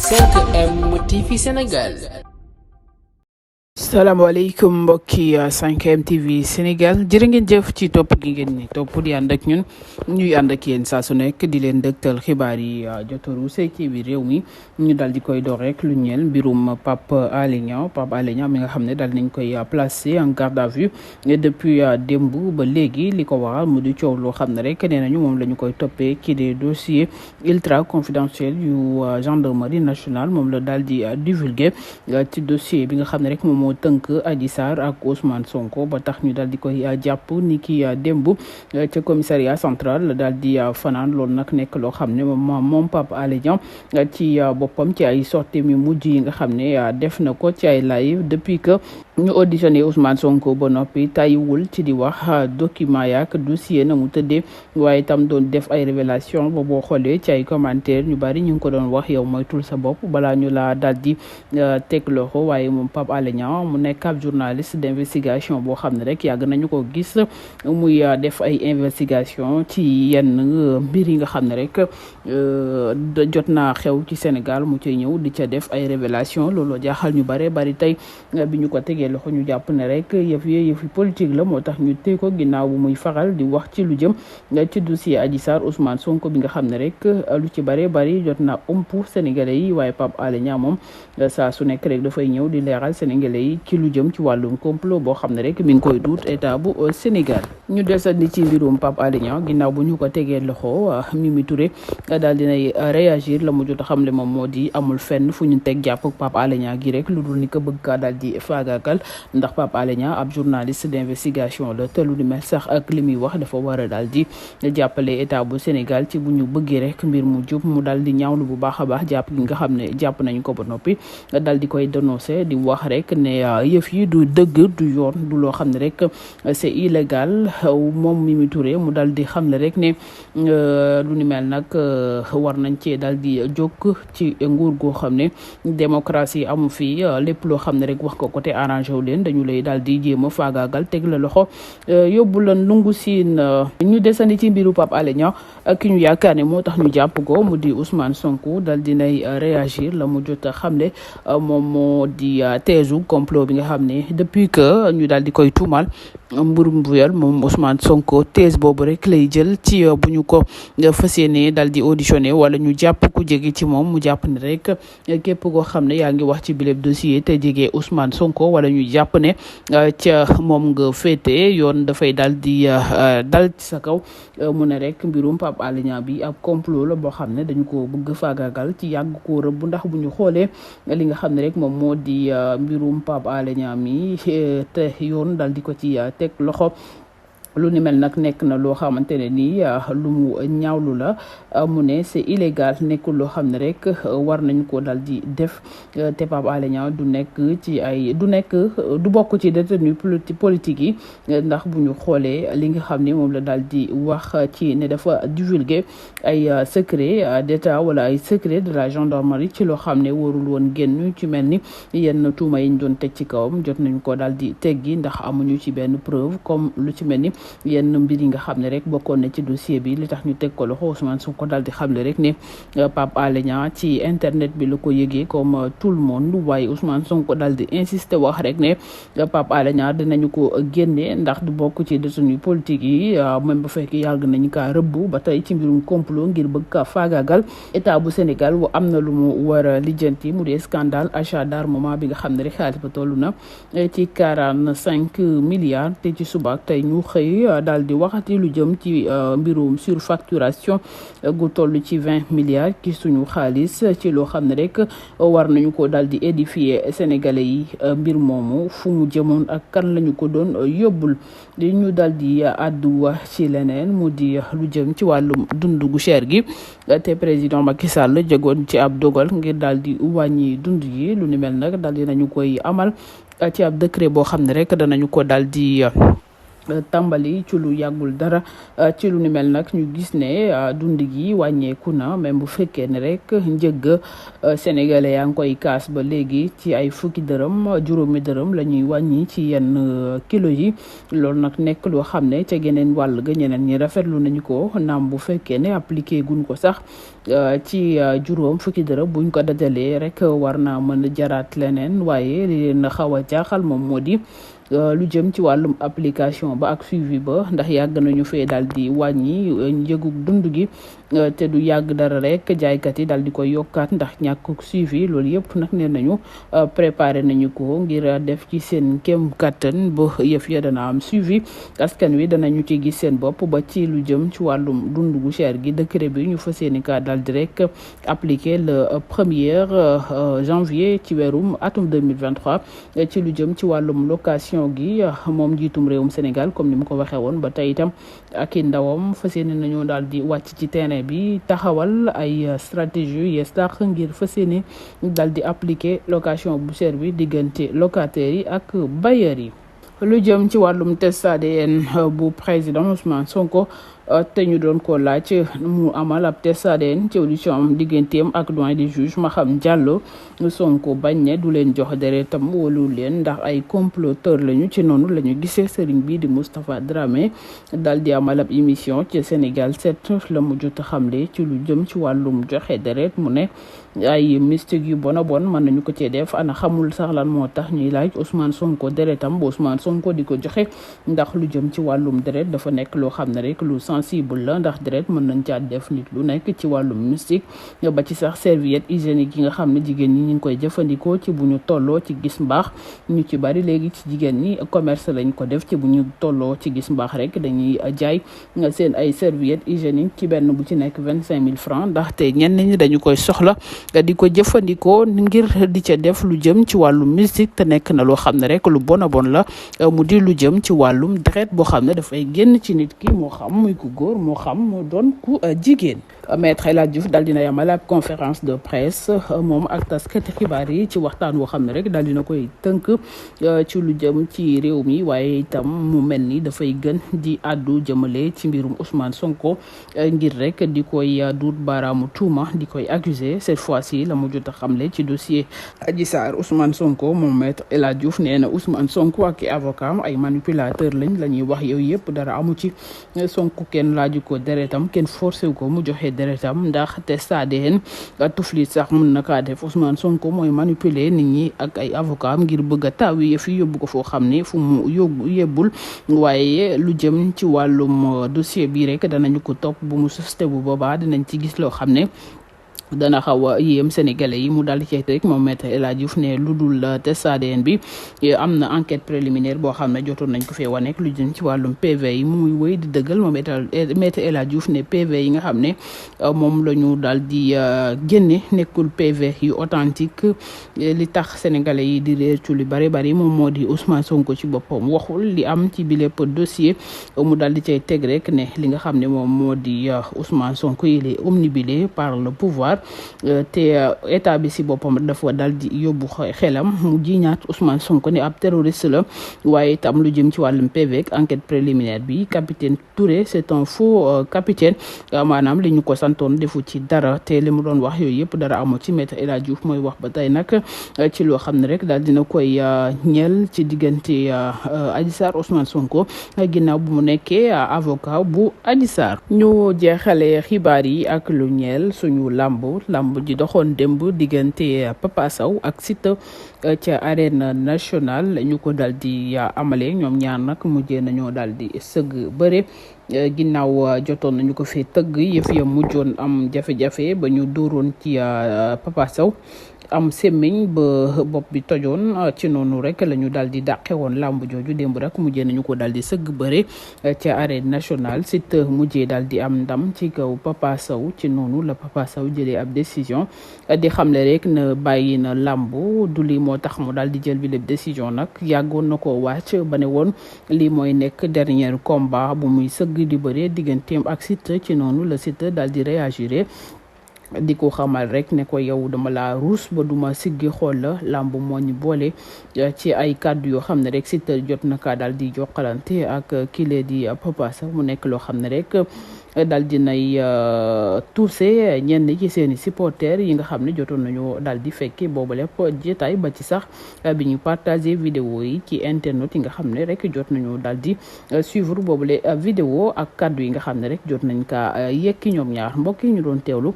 5M TV Sénégal. salaamaaleykum mbokki 5M TV Sénégal jërë ngeen jëf ci topp gi ngeen ni topp di ànd ak ñun ñuy ànd ak yéen saa su nekk di leen dëgtal xibaar yi jotoru see ci biir réew mi ñu daal di koy door rek lu ñeel mbirum Pape Alé Niang mi nga xam ne daal nañ koy placé en garde à vue depuis démb ba léegi li ko waral mu di coow loo xam ne rek nee nañu moom la ñu koy toppee ci des dossiers ultra confidentiels yu gendarmerie nationale moom la daal di divulgué ci dossier bi nga xam ne rek moom moo tënk Adji Sarr ak Ousmane Sonko ba tax ñu daal di koy jàpp ni ki démb ca commissariat central daal di fanaan loolu nag nekk loo xam ne moom Pape Alé Niang ci boppam ci ay sorties mi mujj yi nga xam ne def na ko ci ay live depuis que ñu auditionné Ousmane Sonko ba noppi tayiwul ci di wax document yaak dossier na mu tëddee waaye itam doon def ay révélation ba boo xoolee ci ay commentaire ñu bari ñu ngi ko doon wax yow moytul sa bopp balaa ñu la daal di teg loxo waaye moom Pape Alé Niang mu nekk ab journaliste d'investigation boo xam ne rek yàgg nañu ko gis muy def ay investigation ci yenn mbir yi nga xam ne rek jot naa xew ci Sénégal mu cay ñëw di ca def ay révélation looloo jaaxal ñu bare bari tey bi ñu ko tegee loxo ñu jàpp ne rek yëfi politique la moo tax ñu teg ko ginnaaw bu muy faral di wax ci lu jëm ci dossier Adji Sarr Ousmane Sonko bi nga xam ne rek lu ci bare bari jot naa umpu Sénégalais yi waaye Pape Alé Niang moom saa su nekk rek dafay ñëw di leeral Sénégalais yi ci lu jëm ci wàllum complot boo xam ne rek mi ngi koy duut état bu Sénégal ñu desandi ci mbirum Pape Alé Niang ginnaaw bu ñu ko tegee loxo Mimi Touré daal dinay réagir la mu jot a xam le moom moo di amul fenn fu ñu teg jàpp Pape Alé Niang gi rek lu dul ni ko bëgg kaa daal di faagaagal ndax Pape Alé Niang ab journaliste d'investigation la te lu ni mel sax ak li muy wax dafa war a daal di jàppale état bu Sénégal ci bu ñu bëggee rek mbir mu jub mu daal di ñaawlu bu baax a baax jàpp gi nga xam ne jàpp nañu ko ba noppi daal di koy dénoncer di wax rek ne yëf yi du dëgg du yoon du loo xam ne rek c'est illégal moom Mimi Touré mu daal di xam ne rek ne lu ni mel nag war nañ cee daal di jóg ci nguur goo xam ne démocratie amu fi lépp loo xam ne rek wax ko côté arrangé wu leen dañu lay daal di jéem a faagaagal teg la loxo yóbbu la nungu siin ñu desandi ci mbiru Pape Alé Niang ki ñu yaakaar ne moo tax ñu jàpp ko mu di Ousmane Sonko daal dinay réagir la mu jot a xamle moom moo di teesu complot bi nga xam ne depuis que ñu daal di koy tuumal mbirum viol moom Ousmane Sonko thèse boobu rek lay jël ci bu ñu ko fas yéene daal di auditionné wala ñu jàpp ku jege ci moom mu jàpp ne rek képp koo xam ne yaa ngi wax ci bileb dossier te jege Ousmane Sonko wala ñu jàpp ne ca moom nga féete yoon dafay daal di dal ci sa kaw mu ne rek mbirum Pape Alé Niang bi ab complot la boo xam ne dañu ko bëgg faagaagal ci yàgg koo rëbb ndax bu ñu xoolee li nga xam ne rek moom moo di mbirum Pape Alé Niang mi te yoon daal di ko ci teg loxo lu ni mel nag nekk na loo xamante ne nii lu mu ñaawlu la mu ne c'est illégal nekkul loo xam ne rek war nañ ko dal di def te Pape Alé Niang du bokk ci détenu politique yi ndax bu ñu xoolee li nga xam ne moom la daal di wax ci ne dafa divulguer ay secret d'état wala ay secret de la gendarmerie ci loo xam ne warul woon génn ci mel ni yenn tuuma yi ñu doon teg ci kawam jot nañ ko daal di teggi ndax amuñu ci benn preuve comme lu ci mel ni yenn mbir yi nga xam ne rek bokkoon na ci dossier bi li tax ñu teg ko loxo Ousmane Sonko daal di xamle rek ne Pape Alé Niang ci internet bi la ko yëgee comme tout le monde waaye Ousmane Sonko daal di insister wax rek ne Pape Alé Niang dinañu ko génne ndax du bokk ci détenu politique yi même bu fekkee yàgg nañu kaa rëbb ba tey ci mbirum complot ngir bëgg kaa faagaagal état bu Sénégal am na lu mu war a lijjanti mu dee scandale achat d'armement bi nga xam ne rek xaalis ba toll na ci 45 milliards te ci suba tey ñu xëy daal di waxati lu jëm ci mbirum surfacturation gu toll ci 20 milliards ci suñu xaalis ci loo xam ne rek war nañu ko daal di édifier sénégalais yi mbir moomu fu mu jëmoon ak kan lañu ko doon yóbbul di ñu daal di àddu wax ci leneen mu di lu jëm ci wàllum dund gu cher gi te président Macky Sall jógoon ci ab dogal ngir daal di wàññi dund yi lu ni mel nag daal di nañu koy amal ci ab décret boo xam ne rek danañu ko daal di tàmbali ci lu yàggul dara ci lu ni mel nag ñu gis ne dund gi wàññeeku na même bu fekkee ne rek njëgg sénégalais yaa ngi koy kaas ba léegi ci ay fukki dërëm juróomi dërëm la ñuy wàññi ci yenn kilo yi loolu nag nekk loo xam ne ca geneen wàll ga ñeneen ñi rafetlu nañu ko naam bu fekkee ne appliqué guñ ko sax ci juróom fukki dërëm buñ ko dajalee rek war naa mën a jaraat leneen waaye li leen xaw a jaaxal moom moo di lu jëm ci wàllum application ba ak suivi ba ndax yàgg nañu fee daal di wàññi njëgu dund gi te du yàgg dara rek jaaykat yi daal di koy yokkaat ndax ñàkk suivi loolu yëpp nag nee nañu préparé nañu ko ngir def ci seen kéem kattan ba yëf ya dana am suivi askan wi danañu ci gis seen bopp ba ci lu jëm ci wàllum dund gu cher gi décret bi ñu fas yéene ka daal di rek appliqué le 1er janvier ci weerum atum 2023 ci lu jëm ci wàllum location gi moom njiitum réewum Sénégal comme ni mu ko waxee woon ba tey itam ak i ndawam fas yéene nañoo daal di wàcc ci terrain bi taxawal ay stratégie yees tax ngir fas yéene daal di appliquer location bu cher bi diggante locataires yi ak bailleurs yi. lu jëm ci wàllum test ADN bu président Ousmane Sonko te ñu doon ko laaj mu amal ab test ADN ci audition am digganteem ak doyen des juges Maham Diallo Sonko bañ ne du leen jox deretam wóolu leen ndax ay comploteur lañu ci noonu la ñu gisee sëriñ bi di Moustapha Dramé daal di amal ab émission ci Sénégal 7 la mu jot a xamle ci lu jëm ci wàllum joxe deret mu ne ay mystique yu bon a bon mën nañu ko cee def ana xamul sax lan moo tax ñuy laaj Ousmane Sonko deretam ba Ousmane Sonko di ko joxe ndax lu jëm ci wàllum deret dafa nekk loo xam ne rek lu sensible la ndax deret mën nañ caa def nit lu nekk ci wàllum mystique ba ci sax serviette hygiénique yi nga xam ne jigéen ñi ñu ngi koy jëfandikoo ci bu ñu tolloo ci gis mbaax ñu ci bari léegi ci jigéen ñi commerce lañ ko def ci bu ñu tolloo ci gis mbaax rek dañuy jaay seen ay serviette hygiénique ci benn bu ci nekk 25 000 francs ndaxte ñenn ñi dañu koy soxla di ko jëfandikoo ngir di ca def lu jëm ci wàllum mystique te nekk na loo xam ne rek lu bon a bon la mu di lu jëm ci wàllum deret boo xam ne dafay génn ci nit ki moo xam muy ku góor moo xam moo doon ku jigéen. Maître El Hadji Diouf daal dina yamal ab conférence de presse moom ak taskati xibaar yi ci waxtaan woo xam ne rek daal dina koy tënk ci lu jëm ci réew mi waaye itam mu mel ni dafay gën di àddu jëmale ci mbirum Ousmane Sonko ngir rek di koy duut baaraamu tuuma di koy accuser cette fois-ci la mu jot a xamle ci dossier Adji Sarr Ousmane Sonko moom Maître El Hadji Diouf nee na Ousmane Sonko ak i avocat am ay manipulateur lañ la ñuy wax yooyu yëpp dara amu ci Sonko kenn laaju ko deretam kenn forcé wu ko mu joxe deretam ndax test ADN tuflit sax mun na kaa def Ousmane Sonko mooy manipuler nit ñi ak ay avocat am ngir bëgg a taawi yëf yi yóbbu ko foo xam ne fu mu yóbbu yebbul waaye lu jëm ci wàllum dossier bi rek danañu ko topp bu mu sosté bu boobaa dinañ ci gis loo xam ne dana xaw a yéem sénégalais yi mu daal di cay rek moom Maître El Hadji Diouf ne lu dul test ADN bi am na enquête préliminaire boo xam ne jotoon nañ ko fee wane lu jëm ci wàllum PV yi muy wéy di dëggal moom Maître El Hadji Diouf ne PV yi nga xam ne moom la ñu daal di génne nekkul PV yu authentique li tax sénégalais yi di réer ci lu bari bari moom moo di Ousmane Sonko ci boppam waxul li am ci bi lépp dossier mu daal di cay teg rek ne li nga xam ne moom moo di Ousmane Sonko il est omnibulé par le pouvoir te état bi si boppam dafa dal di yóbbu xelam mu jiñaat Ousmane Sonko ne ab terroriste la waaye itam lu jëm ci wàllum PV ak enquête préliminaire bi capitaine Touré c'est un faux capitaine maanaam li ñu ko santoon defu ci dara te li mu doon wax yooyu yëpp dara amu ci Maître El Hadji Diouf mooy wax ba tey nag ci loo xam ne rek daal dina koy ñeel ci diggante Adji Sarr Ousmane Sonko ginnaaw bu mu nekkee avocat bu Adji Sarr. ñu jeexale xibaar yi ak lu ñeel suñu lamb ji doxoon démb diggante Papa Sow ak Siteu ca arène nationale ñu ko dal di amale ñoom ñaar nag mujjee nañoo dal di sëgg bëre ginnaaw jotoon nañu ko fee tëgg yëf ya mujjoon am jafe-jafe ba ñu dóoroon ci Papa Sow am semmiñ ba bopp bi tojoon ci noonu rek la ñu daal di dàqe woon làmb jooju démb rek mujjee nañu ko daal di sëgg bëre ca arène nationale Siteu mujjee daal di am ndam ci kaw Papa Sow ci noonu la Papa Sow jëlee ab décision di xamle rek na bàyyi na làmb du lii moo tax mu daal di jël bi lépp décision nag yàggoon na koo wàcc ba ne woon lii mooy nekk dernier combat bu muy sëgg di bëre digganteem ak Siteu ci noonu la Siteu daal di réagir di ko xamal rek ne ko yow dama la ruus ba duma siggi xool la làmb moo ñu boole ci ay kàddu yoo xam ne rek Siteu jot na kaa daal di jokkalante ak kile di Papa Sow mu nekk loo xam ne rek daal di nay touché ñenn ci seeni supporters yi nga xam ne jotoon nañu daal di fekke boobu lépp jotaay ba ci sax bi ñu partagé vidéo yi ci internet yi nga xam ne rek jot nañu daal di suivre boobule vidéo ak kàddu yi nga xam ne rek jot nañ kaa yekki ñoom ñaar mbokk yi ñu doon teewlu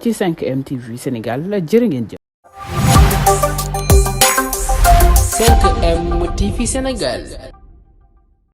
ci 5M TV Sénégal jërë ngeen jëf. 5M TV Sénégal.